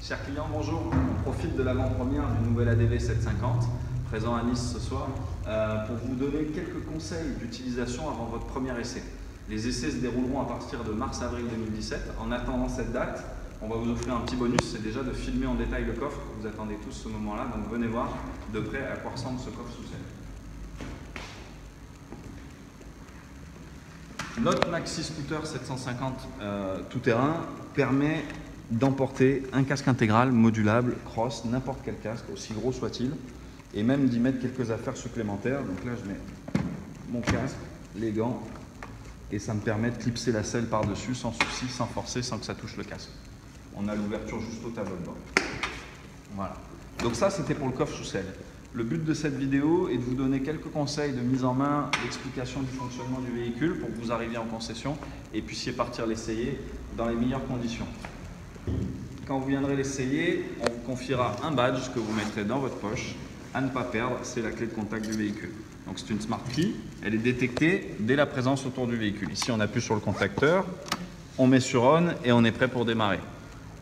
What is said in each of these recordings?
Chers clients, bonjour. On profite de l'avant-première du nouvel ADV 750, présent à Nice ce soir, pour vous donner quelques conseils d'utilisation avant votre premier essai. Les essais se dérouleront à partir de mars-avril 2017. En attendant cette date, on va vous offrir un petit bonus, c'est déjà de filmer en détail le coffre. Vous attendez tous ce moment-là, donc venez voir de près à quoi ressemble ce coffre sous selle. Notre Maxi Scooter 750 tout-terrain permet d'emporter un casque intégral, modulable, cross, n'importe quel casque, aussi gros soit-il, et même d'y mettre quelques affaires supplémentaires. Donc là, je mets mon casque, les gants, et ça me permet de clipser la selle par-dessus sans souci, sans forcer, sans que ça touche le casque. On a l'ouverture juste au tableau de bord. Voilà. Donc ça, c'était pour le coffre sous selle. Le but de cette vidéo est de vous donner quelques conseils de mise en main, d'explication du fonctionnement du véhicule pour que vous arriviez en concession et puissiez partir l'essayer dans les meilleures conditions. Quand vous viendrez l'essayer, on vous confiera un badge que vous mettrez dans votre poche. À ne pas perdre, c'est la clé de contact du véhicule. Donc c'est une Smart Key, elle est détectée dès la présence autour du véhicule. Ici, on appuie sur le contacteur, on met sur On et on est prêt pour démarrer.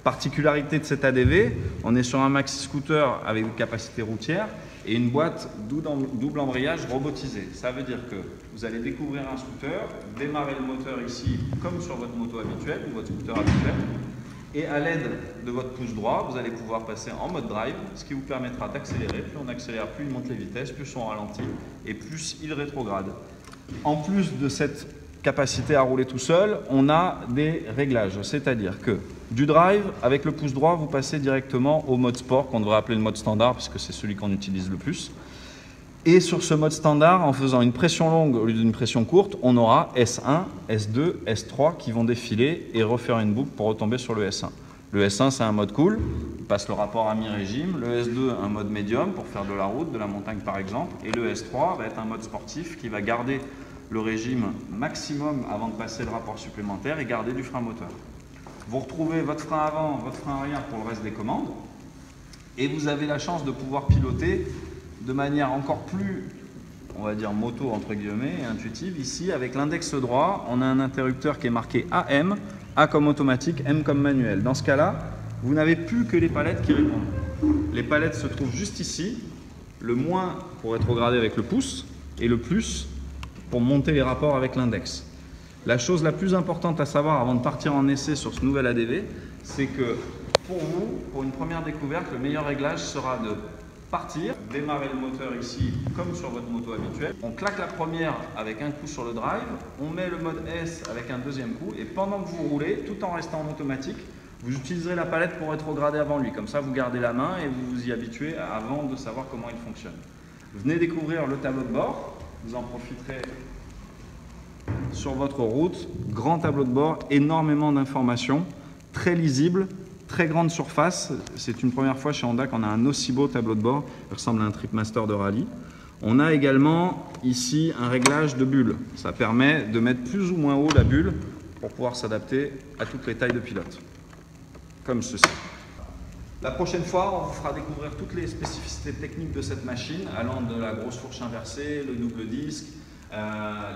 Particularité de cet ADV, on est sur un maxi scooter avec une capacité routière et une boîte double embrayage robotisée. Ça veut dire que vous allez découvrir un scooter, démarrer le moteur ici comme sur votre moto habituelle ou votre scooter habituel, et à l'aide de votre pouce droit, vous allez pouvoir passer en mode drive, ce qui vous permettra d'accélérer. Plus on accélère, plus il monte les vitesses, plus on ralentit et plus il rétrograde. En plus de cette capacité à rouler tout seul, on a des réglages, c'est-à-dire que du drive, avec le pouce droit, vous passez directement au mode sport, qu'on devrait appeler le mode standard, puisque c'est celui qu'on utilise le plus. Et sur ce mode standard, en faisant une pression longue au lieu d'une pression courte, on aura S1, S2, S3 qui vont défiler et refaire une boucle pour retomber sur le S1. Le S1, c'est un mode cool, il passe le rapport à mi-régime. Le S2, un mode médium pour faire de la route, de la montagne par exemple. Et le S3 va être un mode sportif qui va garder le régime maximum avant de passer le rapport supplémentaire et garder du frein moteur. Vous retrouvez votre frein avant, votre frein arrière pour le reste des commandes. Et vous avez la chance de pouvoir piloter de manière encore plus, on va dire moto entre guillemets, et intuitive. Ici, avec l'index droit, on a un interrupteur qui est marqué AM, A comme automatique, M comme manuel. Dans ce cas-là, vous n'avez plus que les palettes qui répondent. Les palettes se trouvent juste ici, le moins pour rétrograder avec le pouce, et le plus pour monter les rapports avec l'index. La chose la plus importante à savoir avant de partir en essai sur ce nouvel ADV, c'est que pour vous, pour une première découverte, le meilleur réglage sera de partir, démarrer le moteur ici comme sur votre moto habituelle. On claque la première avec un coup sur le drive, on met le mode S avec un deuxième coup et pendant que vous roulez, tout en restant en automatique, vous utiliserez la palette pour rétrograder avant lui. Comme ça, vous gardez la main et vous vous y habituez avant de savoir comment il fonctionne. Venez découvrir le tableau de bord, vous en profiterez sur votre route. Grand tableau de bord, énormément d'informations, très lisible. Très grande surface, c'est une première fois chez Honda qu'on a un aussi beau tableau de bord, il ressemble à un Tripmaster de rallye. On a également ici un réglage de bulle, ça permet de mettre plus ou moins haut la bulle pour pouvoir s'adapter à toutes les tailles de pilote, comme ceci. La prochaine fois, on vous fera découvrir toutes les spécificités techniques de cette machine, allant de la grosse fourche inversée, le double disque,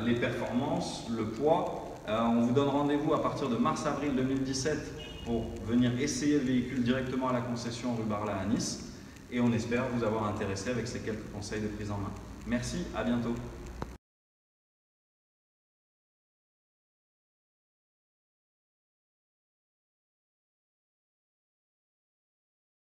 les performances, le poids. On vous donne rendez-vous à partir de mars-avril 2017 pour venir essayer le véhicule directement à la concession rue Barla à Nice. Et on espère vous avoir intéressé avec ces quelques conseils de prise en main. Merci, à bientôt.